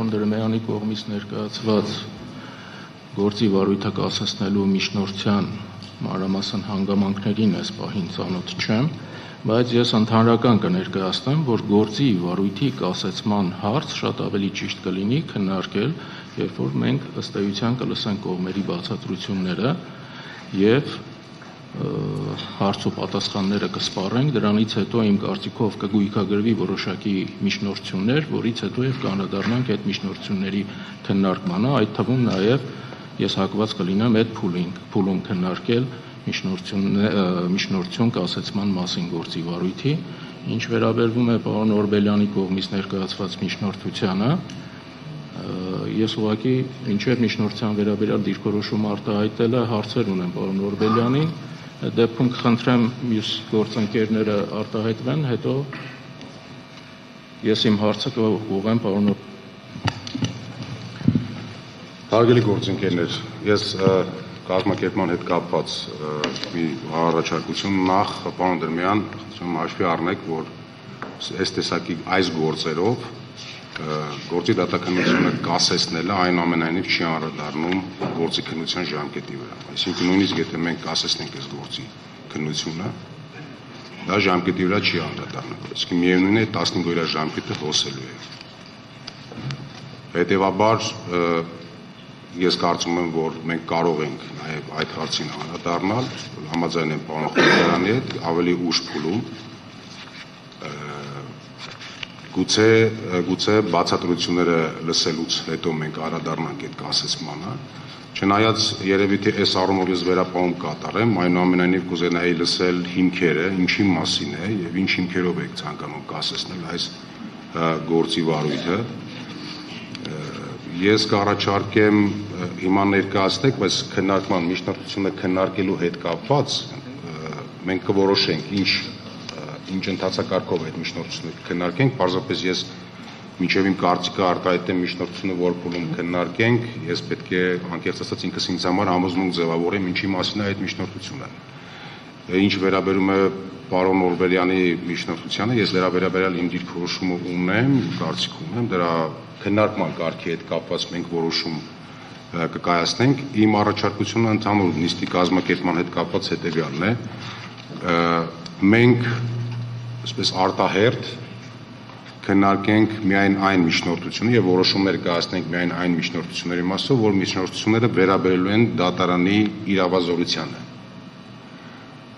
պարոն Դրմյանի կողմից ներկայացված գործի վարույթը կասեցնելու միջնորդության մանրամասն հանգամանքներին այս պահին ծանոթ չեմ, բայց ես ընդհանրական կներկայացնեմ, որ գործի վարույթի կասեցման հարց շատ ավելի ճիշտ կլինի քննարկել, երբ որ մենք ըստ էության կլսենք կողմերի բացատրությունները եւ հարց ու պատասխանները կսպառենք, դրանից հետո իմ կարծիքով կգույքագրվի որոշակի միջնորդություններ, որից հետո եւ կանդրադառնանք այդ միջնորդությունների քննարկմանը, այդ թվում նաեւ ես հակված կլինեմ այդ փուլում քննարկել միջնորդություն կասեցման մասին գործի վարույթի, ինչ վերաբերվում է պարոն Օրբելյանի կողմից ներկայացված միջնորդությանը, ես ուղղակի ինչեւ միջնորդության վերաբերյալ դիրքորոշում արտահայտելը հարցեր ունեմ պարոն Օրբելյանին, դեպքում կխնդրեմ մյուս գործընկերները արտահայտվեն, հետո ես իմ հարցը կուղղեմ պարոն Հարգելի գործընկերներ, ես կազմակերպման հետ կապված մի առաջարկություն նախ պարոն Դրմյան, հաշվի առնեք, որ այս տեսակի այս գործերով գործի դատաքննությունը կասեցնելը այնուամենայնիվ չի անդրադառնում գործի քննության ժամկետի վրա։ Այսինքն նույնիսկ եթե մենք կասեցնենք այս գործի քննությունը, դա ժամկետի վրա չի անդրադառնա։ Իսկ միևնույն է 15 օրյա ժամկետը հոսելու է։ Հետևաբար ես կարծում եմ, որ մենք կարող ենք նաև այդ հարցին անդրադառնալ, համաձայն եմ պարոն Խաչատրյանի հետ, ավելի ուշ փուլում գուցե բացատրությունները լսելուց հետո մենք անդրադառնանք այդ կասեցմանը, չնայած երևի թե այս առումով ես վերապահում կատարեմ, այնուամենայնիվ կուզենայի լսել հիմքերը, ինչի մասին է եւ ինչ հիմքերով եք ցանկանում կասեցնել այս գործի վարույթը։ Ես կառաջարկեմ հիմա ներկայացնեք, բայց քննարկման միջնորդությունը քննարկելու հետ կապված մենք կորոշենք ինչ ընթացակարգով այդ միջնորդությունը քննարկենք, պարզապես ես մինչև իմ կարծիքը արտահայտեմ միջնորդությունը որ փուլում քննարկենք, ես պետք է անկեղծ ասած ինքս ինձ համար համոզմունք ձևավորեմ ինչի մասին է այդ միջնորդությունը։ Ինչ վերաբերում է պարոն Օրբելյանի միջնորդությանը, ես դրա վերաբերյալ իմ դիրքորոշումը ունեմ, կարծիք ունեմ, դրա քննարկման կարգի հետ կապված մենք որոշում կկայացնենք։ Իմ առաջարկությունը ընդհանուր նիստի կազմակերպման հետ կապված հետևյալն է։ Մենք այսպես արտահերթ քննարկենք միայն այն միջնորդությունը եւ որոշումներ կայացնենք միայն այն միջնորդությունների մասով, որ միջնորդությունները վերաբերելու են դատարանի իրավազորությանը։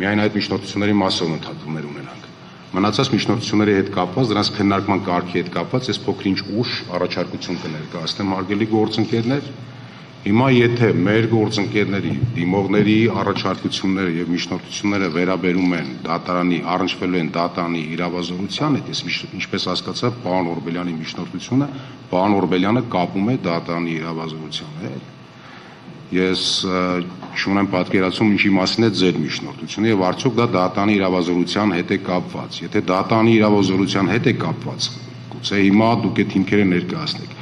Միայն այդ միջնորդությունների մասով ընդհանրումներ ունենանք։ Մնացած միջնորդությունների հետ կապված, դրանց քննարկման կարգի հետ կապված, ես փոքր-ինչ ուշ առաջարկություն կներկայացնեմ հարգելի գործընկերներ։ Հիմա եթե մեր գործընկերների դիմողների առաջարկությունները եւ միջնորդությունները վերաբերում են դատարանի, առնչվելու են դատարանի իրավազորությանը, ես ինչպես հասկացա, պարոն Օրբելյանի միջնորդությունը, պարոն Օրբելյանը կապում է դատարանի իրավազորությանը։ Ես չունեմ պատկերացում ինչի մասին է ձեր միջնորդությունը եւ արդյոք դա դատարանի իրավազորության հետ է կապված։ Եթե դատարանի իրավազորության հետ է կապված, գուցե հիմա դուք այդ հիմքերը ներկայացնեք։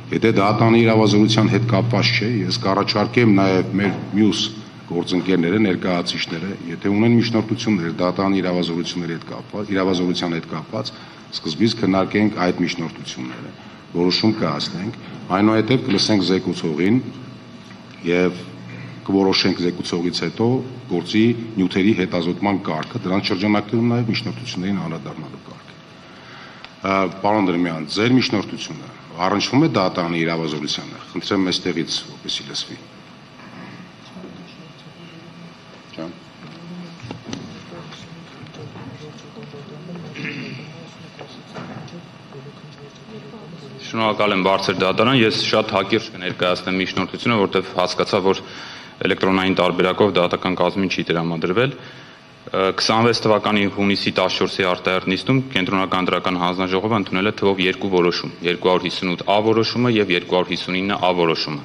Եթե դատարանի իրավազորության հետ կապված չէ, ես կառաջարկեմ նաև մեր մյուս գործընկերները, ներկայացուցիչները, եթե ունեն միջնորդություններ դատարանի իրավազորության հետ կապված, սկզբից քննարկենք այդ միջնորդությունները, որոշում կայացնենք, այնուհետև կլսենք զեկուցողին եւ կորոշենք զեկուցողից հետո գործի նյութերի հետազոտման կարգը, դրանց շրջանակներում նաև միջնորդություններին անդրադառնալու կարգը։ Պարոն Դրմյան, ձեր միջնորդությունը առնչվում է դատարանի իրավազորությանը։ Խնդրեմ այստեղից որպեսզի լսվի։ Շնորհակալ եմ բարձր դատարան, ես շատ հակիրճ կներկայացնեմ միջնորդությունը, որտեղ հասկացա, որ էլեկտրոնային տարբերակով դատական կազմին չի տրամադրվել։ 26 թվականի հունիսի 14-ի արտահերթ նիստում Կենտրոնական դրական հանձնաժողովը ընդունել է թվով 2 որոշում, 258A որոշումը եւ 259A որոշումը։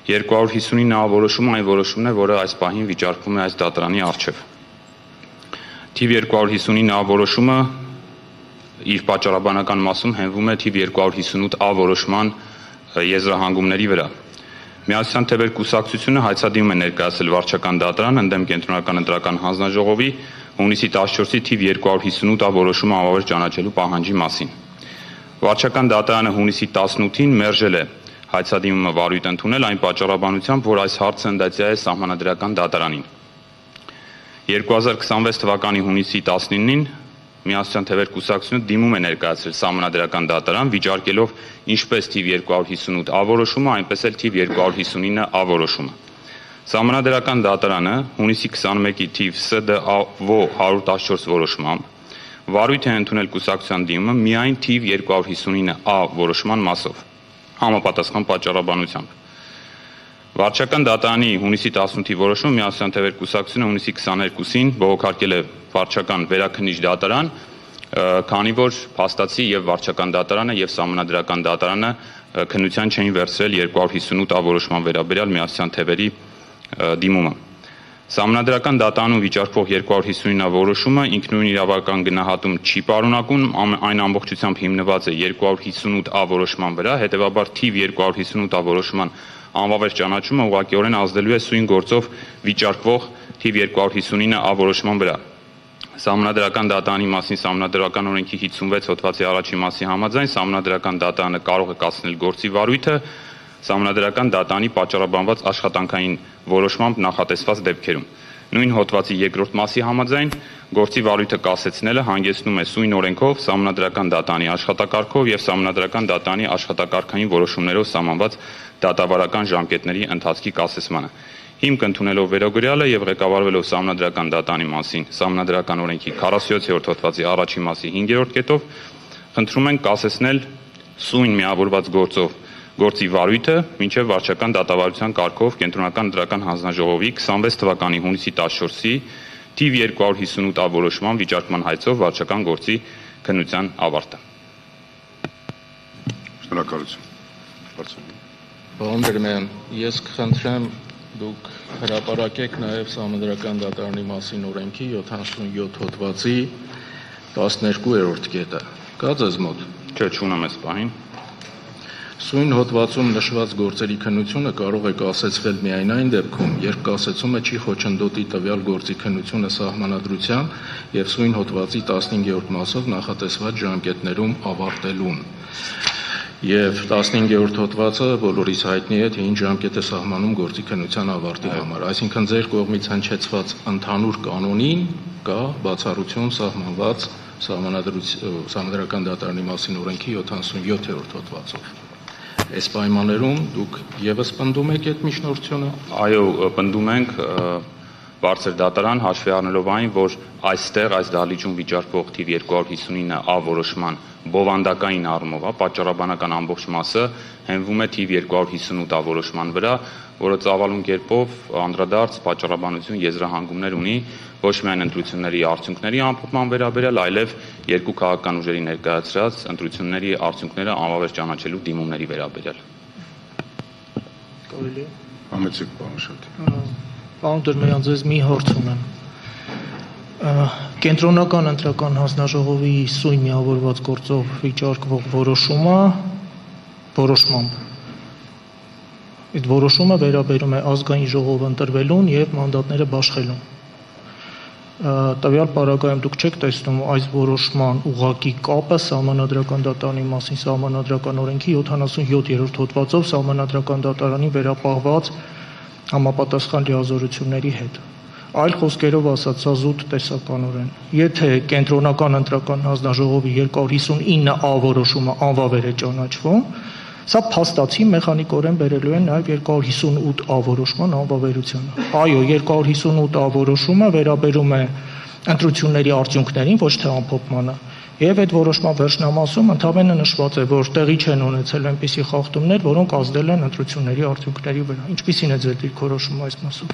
259A որոշումը այն որոշումն է, որը այս պահին վիճարկվում է այս դատարանի առջև։ Թիվ 259A որոշումը իր պատճառաբանական մասում հենվում է թիվ 258A որոշման եզրահանգումների վրա։ Միասյան թվեր կուսակցությունը հայցադիմում է ներկայացել վարչական դատարան ընդդեմ Կենտրոնական ընտրական հանձնաժողովի հունիսի 14-ի թիվ 258A որոշումը անվավեր ճանաչելու պահանջի մասին։ Վարչական դատարանը հունիսի 18-ին մերժել է հայցադիմումը վարույթ ընդունել այն պատճառաբանությամբ, որ այս հարցը ընդդատյա է Սահմանադրական դատարանին։ 2026 թվականի հունիսի 19-ին Միասնության թևեր կուսակցությունը դիմում է ներկայացրել Սահմանադրական դատարան, վիճարկելով ինչպես թիվ 258 A որոշումը, այնպես էլ թիվ 259 A որոշումը։ Սահմանադրական դատարանը հունիսի 21-ի թիվ ՍԴԱՎ 114 որոշմամբ վարույթ է ընդունել կուսակցության դիմումը միայն թիվ 259 A որոշման մասով, համապատասխան պատճառաբանությամբ։ Վարչական դատարանի հունիսի 18-ի որոշումը Միասնության թևեր կուսակցությունը հունիսի 22-ին բողոքարկել է վարչական վերաքննիչ դատարան, քանի որ փաստացի եւ վարչական դատարանը եւ Սահմանադրական դատարանը քննության չէին վերցրել 258 A որոշման վերաբերյալ Միասնության թևերի դիմումը։ Սահմանադրական դատարանում վիճարկվող 259 A որոշումը ինքնուրույն իրավական գնահատում չի պարունակում, այն ամբողջությամբ հիմնված է 258 A որոշման վրա, հետևաբար թիվ 258 A որոշման անվավեր ճանաչումը ուղղակիորեն ազդելու է սույն գործով վիճարկվող թիվ 259 A որոշման վրա։ Սահմանադրական դատարանի մասին Սահմանադրական օրենքի 56 հոդվածի առաջի մասի համաձայն Սահմանադրական դատարանը կարող է կասնել գործի վարույթը Սահմանադրական դատարանի պատճառաբանված աշխատանքային որոշմամբ նախատեսված դեպքերում։ Նույն հոդվածի երկրորդ մասի համաձայն գործի վարույթը կասեցնելը հանգեցնում է սույն օրենքով Սահմանադրական դատարանի աշխատակարգով եւ Սահմանադրական դատարանի աշխատակարգային որոշումներով սահմանված դատավարական ժամկետների ընթացքի կասեցմանը։ Հիմք ընդունելով վերոգրյալը եւ ղեկավարվելով Սահմանադրական դատարանի մասին Սահմանադրական օրենքի 47-րդ հոդվածի առաջի մասի 5-րդ կետով խնդրում ենք կասեցնել սույն միավորված գործի վարույթը մինչև վարչական դատավարության կարգով Կենտրոնական ընտրական հանձնաժողովի 26 թվականի հունիսի 14-ի թիվ 258 A որոշման վիճարկման հայցով վարչական գործի քննության ավարտը։ Շնորհակալություն։ Պարոն Բերմյան, ես կխնդրեմ դուք հրապարակեք նաև Սահմանադրական դատարանի մասին օրենքի 77 հոդվածի 12-րդ կետը։ Կա ձեզ մոտ։ Չէ, չունեմ այս պահին։ Սույն հոդվածում նշված գործերի քննությունը կարող է կասեցվել միայն այն դեպքում, երբ կասեցումը չի խոչընդոտի տվյալ գործի քննությունը սահմանադրության եւ սույն հոդվածի 15-րդ մասով նախատեսված ժամկետներում ավարտելուն։ Եվ 15-րդ հոդվածը բոլորիս հայտնի է, թե ինչ ժամկետ է սահմանում գործի քննության ավարտի համար։ Այսինքն ձեր կողմից հնչեցված ընդհանուր կանոնին կա բացառություն սահմանված Սահմանադրական դատարանի մասին օրենքի 77-րդ հոդվածով։ Այս պայմաններում դուք եւս պնդում եք այդ միջնորդությունը։ Այո, պնդում ենք բարձր դատարան հաշվի առնելով այն, որ այստեղ այս դահլիճում վիճարկվող թիվ 259 A որոշման բովանդակային առումով, պատճառաբանական ամբողջ մասը հենվում է թիվ 258 A որոշման վրա, որը ծավալուն կերպով անդրադարձ պատճառաբանություն եզրահանգումներ ունի ոչ միայն ընտրությունների արդյունքների ամփոփման վերաբերյալ, այլև երկու քաղաքական ուժերի ներկայացրած ընտրությունների արդյունքները անվավեր ճանաչելու դիմումների վերաբերյալ։ Կարելի է։ Համեցեք, պարոն Շատի։ Պարոն Դերմյան, ձեզ մի հարց ունեմ։ Կենտրոնական ընտրական հանձնաժողովի սույն միավորված գործով վիճարկվող որոշմամբ այդ որոշումը վերաբերում է ազգային ժողով ընտրվելուն եւ մանդատները բաշխելուն։ Տվյալ պարագայում դուք չեք տեսնում այս որոշման ուղղակի կապը Սահմանադրական դատարանի մասին Սահմանադրական օրենքի 77-րդ հոդվածով Սահմանադրական դատարանի վերապահված համապատասխան լիազորությունների հետ։ Այլ խոսքերով ասած, սա զուտ տեսականորեն։ Եթե Կենտրոնական ընտրական հանձնաժողովի 259 A որոշումը անվավեր է ճանաչվում, սա փաստացի մեխանիկորեն բերելու է նաև 258 A որոշման անվավերությանը։ Այո, 258 A որոշումը վերաբերում է ընտրությունների արդյունքներին, ոչ թե ամփոփմանը։ Եվ այդ որոշման վերջնամասում ընդհանրապես նշված է, որ տեղի չեն ունեցել այնպիսի խախտումներ, որոնք ազդել են ընտրությունների արդյունքների վրա։ Ինչպիսին է ձեր դիրքորոշումը այս մասով։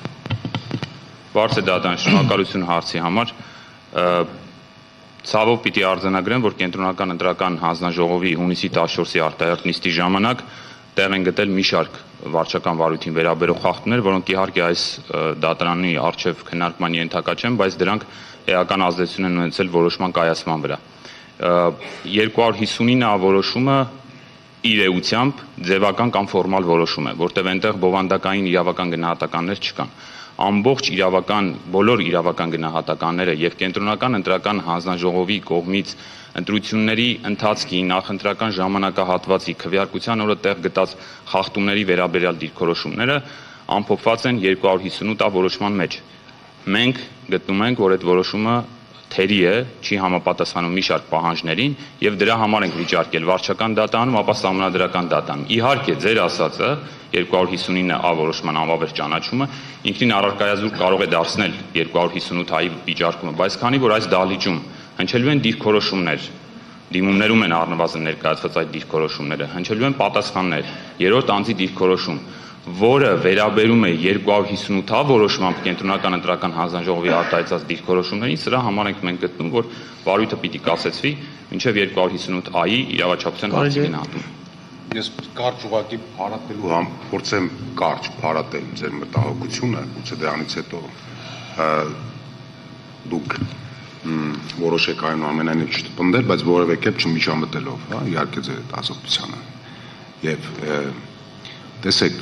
Բարձր դատարան, շնորհակալություն հարցի համար։ Ցավով պիտի արձանագրեմ, որ Կենտրոնական ընտրական հանձնաժողովի հունիսի 14-ի արտահերթ նիստի ժամանակ տեղ են գտել մի շարք վարչական վարույթին վերաբերող խախտումներ, որոնք իհարկե այս դատարանի առջև քննարկման ենթակա չեն, բայց դրանք էական ազդեցություն են ունեցել որոշման կայացման վրա։ 259 A որոշումը իր էությամբ ձևական կամ ֆորմալ որոշում է, որտեղ այնտեղ բովանդակային իրավական գնահատականներ չկան։ ամբողջ բոլոր իրավական գնահատականները եւ կենտրոնական ընտրական հանձնաժողովի կողմից ընտրությունների ընթացքի նախընտրական ժամանակահատվածի քվեարկության օրը տեղ գտած խախտումների վերաբերյալ դիրքորոշումները ամփոփված են 258 որոշման մեջ։ Մենք գտնում ենք, որ այդ որոշումը թերի է, չի համապատասխանում մի շարք պահանջներին եւ դրա համար ենք վիճարկել վարչական դատանում, ապա սահմանադրական դատանում։ Իհարկե, ձեր ասածը 259 որոշման անվավեր ճանաչումը ինքնին առարկայազուրկ կարող է դարձնել 258-ի վիճարկումը, բայց քանի որ այս դահլիճում հնչելու են դիրքորոշումներ, դիմումներում են առնվազն ներկայացված այդ դիրքորոշումները, հնչելու են պատասխաններ, երրորդ անձի դիրքորոշում, որը վերաբերում է 258 որոշմամբ կենտրոնական ընտրական հանձնաժողովի արտահայտած դիրքորոշումներին, սրա համար ենք մենք գտնում, որ վարույթը պիտի կասեցվի մինչև 258-ի իրավաչափության հարցի գնահատում։ Ես կարճ ուղղակի փարատելու փորձեմ կարճ փարատել ձեր մտահոգությունը, գուցե դրանից հետո դուք որոշեք այնուամենայնիվ չպնդել, բայց որևէ կերպ չմիջամտելով, հա, իհարկե ձեր այդ ազատությանը։ Եվ տեսեք,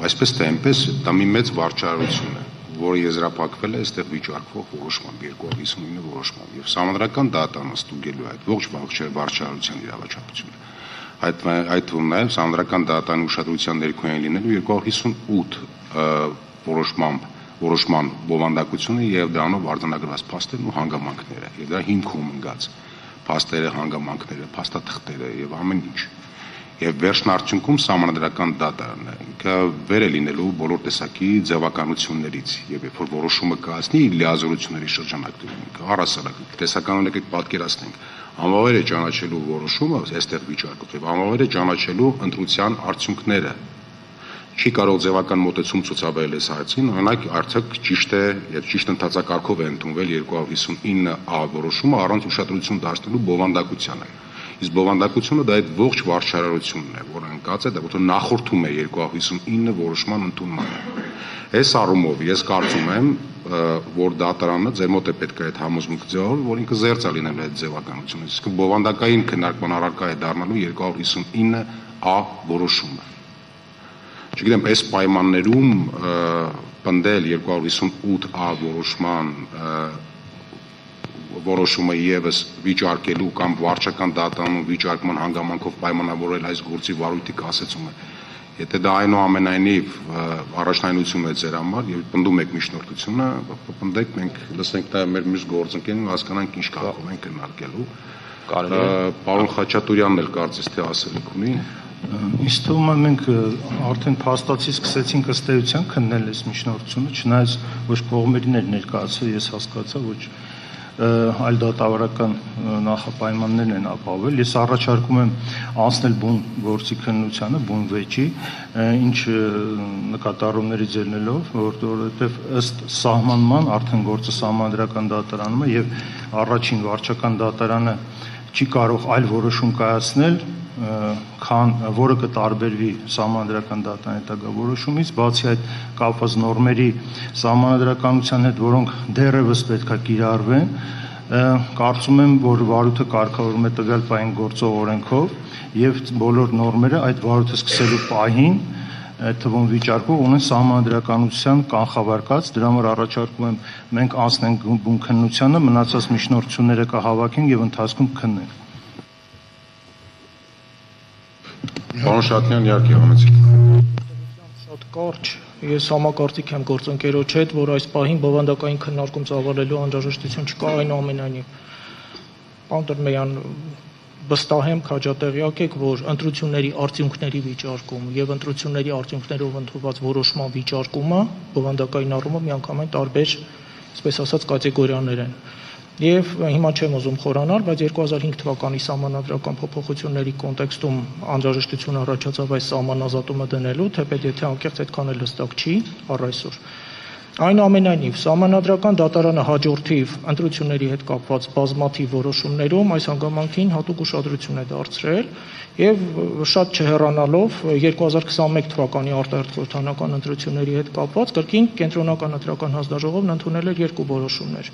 այսպես թե այնպես, դա մի մեծ վարչարություն է, որը եզրափակվել է այստեղ վիճարկվող որոշմամբ, 259 որոշմամբ, եւ սահմանադրական դատանը ստուգելու այդ ողջ վարչարության իրավաչափությունը։ Այդ թվում նաեւ սահմանադրական դատանի ուշադրության ներքո են լինելու 258 որոշման բովանդակությունը եւ դրանով արձանագրված փաստերն ու հանգամանքները, եւ դրա հիմքում ընկած փաստերը, հանգամանքները, փաստաթղթերը եւ ամեն ինչ։ Եվ վերջն արդյունքում սահմանադրական դատարանը վեր է լինելու բոլոր տեսակի ձևականություններից եւ երբ որ որոշումը կայացնի լիազորությունների շրջանակներում առասարակ տեսականորեն եկեք պատկերացնենք անվավեր է ճանաչելու որոշումը այստեղ վիճարկող եւ անվավեր է ճանաչելու ընտրության արդյունքները չի կարող ձևական մոտեցում ցուցաբերել այս հարցին օրինակ արդյոք ճիշտ է եւ ճիշտ ընթացակարգով է ընդունվել 259 որոշումը առանց ուշադրություն դարձնելու բովանդակությանը Իսկ բովանդակությունը դա այդ ողջ վարչարարությունն է, որը ընկած է, դա որը նախորդում է 259 որոշման ընդունմանը։ Այս առումով ես կարծում եմ, որ դատարանը ձեր մոտ է պետք է այդ համոզմունքը ձևավորել, որ ինքը զերծ է լինելու այդ ձևականությունը։ Իսկ բովանդակային քննարկման առարկա է դառնալու 259 որոշումը։ Չգիտեմ, այս պայմաններում պնդել 258 որոշման որոշումը եւս վիճարկելու կամ վարչական դատարանում վիճարկման հանգամանքով պայմանավորել այս գործի վարույթի կասեցումը։ Եթե դա այնուամենայնիվ առաջնայնություն է ձեր համար եւ պնդում եք միջնորդությունը, պնդեք, մենք լսենք դա մեր մյուս գործընկերներին հասկանանք ինչ կարող ենք քննարկելու։ Պարոն Խաչատուրյանն էլ կարծես թե ասելիք ունի։ Ինձ թվում է մենք արդեն փաստացի սկսեցինք ըստ էության քննել այս միջնորդությունը, չնայած ոչ կողմերին էր ներկայացել, ես հասկացա, ոչ այլ դատավարական նախապայմաններն են ապահովել։ Ես առաջարկում եմ անցնել բուն գործի քննությանը, բուն վեճի, ինչ նկատառումներից ելնելով, որովհետև ըստ սահմանման արդեն գործը սահմանադրական դատարանում է եւ առաջին վարչական դատարանը չի կարող այլ որոշում կայացնել, քան որը կտարբերվի սահմանադրական դատարանի հետագա որոշումից, բացի այդ կապված նորմերի սահմանադրականության հետ, որոնք դեռևս պետք է կիրառվեն, կարծում եմ, որ վարույթը կարգավորում է տվյալ պահին գործող օրենքով եւ բոլոր նորմերը այդ վարույթը սկսելու պահին թվում վիճարկող ունեն սահմանադրականության կանխավարկած, դրա համար առաջարկում եմ մենք անցնենք բուն քննությանը, մնացած միջնորդությունները կհավաքենք եւ ընթացքում քննենք։ Պարոն Շատյան, իհարկե համեցեք։ Շատ կարճ, ես համակարծիք եմ գործընկերոջ հետ, որ այս պահին բովանդակային քննարկում ծավալելու անհրաժեշտություն չկա այնուամենայնիվ։ Պարոն Տրմեյան, վստահ եմ, քաջատեղյակ եք, որ ընտրությունների արդյունքների վիճարկում եւ ընտրությունների արդյունքներով ընդունված որոշման վիճարկումը բովանդակային առումով միանգամայն տարբեր, այսպես ասած, կատեգորիաներ են։ Եվ հիմա չեմ ուզում խորանալ, բայց 2005 թվականի սահմանադրական փոփոխությունների կոնտեքստում անհրաժեշտություն առաջացավ այս սահմանազատումը դնելու, թեպետ եթե անկեղծ այդքան էլ հստակ չի առ այսօր։ Այնուամենայնիվ, սահմանադրական դատարանը հաջորդիվ ընտրությունների հետ կապված բազմաթիվ որոշումներում այս հանգամանքին հատուկ ուշադրություն է դարձրել եւ շատ չհեռանալով 2021 թվականի արտահերթ խորհրդանական ընտրությունների հետ կապված կրկին կենտրոնական ընտրական հանձնաժողովն ընդունել էր երկու որոշումներ։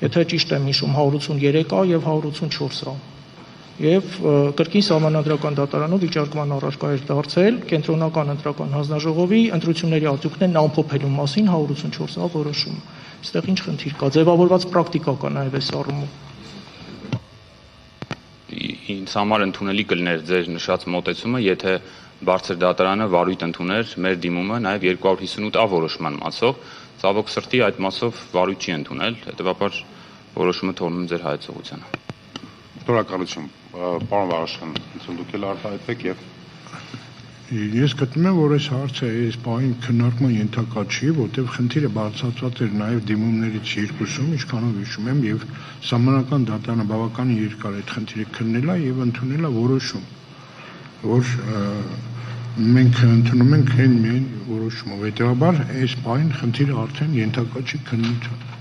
Եթե ճիշտ եմ հիշում 183A եւ 184A։ եւ կրկին Սահմանադրական դատարանով վիճարկման առարկա էր դարձել կենտրոնական ընտրական հանձնաժողովի ընտրությունների արդյունքներն ամփոփելու մասին 184-ով որոշումը։ Այստեղ ինչ խնդիր կա, ձևավորված պրակտիկա կա նաեւ այս առումով։ Ինձ համար ընդունելի կլիներ ձեր նշած մոտեցումը, եթե բարձր դատարանը վարույթ ընդուներ մեր դիմումը նաեւ 258-ա որոշման մասով, ցավոք սրտի այդ մասով վարույթ չի ընդունել, հետեւաբար որոշումը թողնում ձեր հայեցողությանը։ Շնորհակալություն, պարոն Վարաշյան, դուք էլ արտահայտվեք եւ Ես գտնում եմ, որ այս հարցը այս բանի քննարկման ենթակա չի, որտեղ խնդիրը բացատրված էր նաև դիմումներից երկուսում, ինչքանով հիշում եմ, եւ Սահմանադրական դատարանը բավականին երկար այդ խնդիրը քննել է եւ ընդունել է որոշում, որ մենք ընդունում ենք այն միայն որոշումով, հետեւաբար այս բանի խնդիրը արդեն ենթակա չի քննության։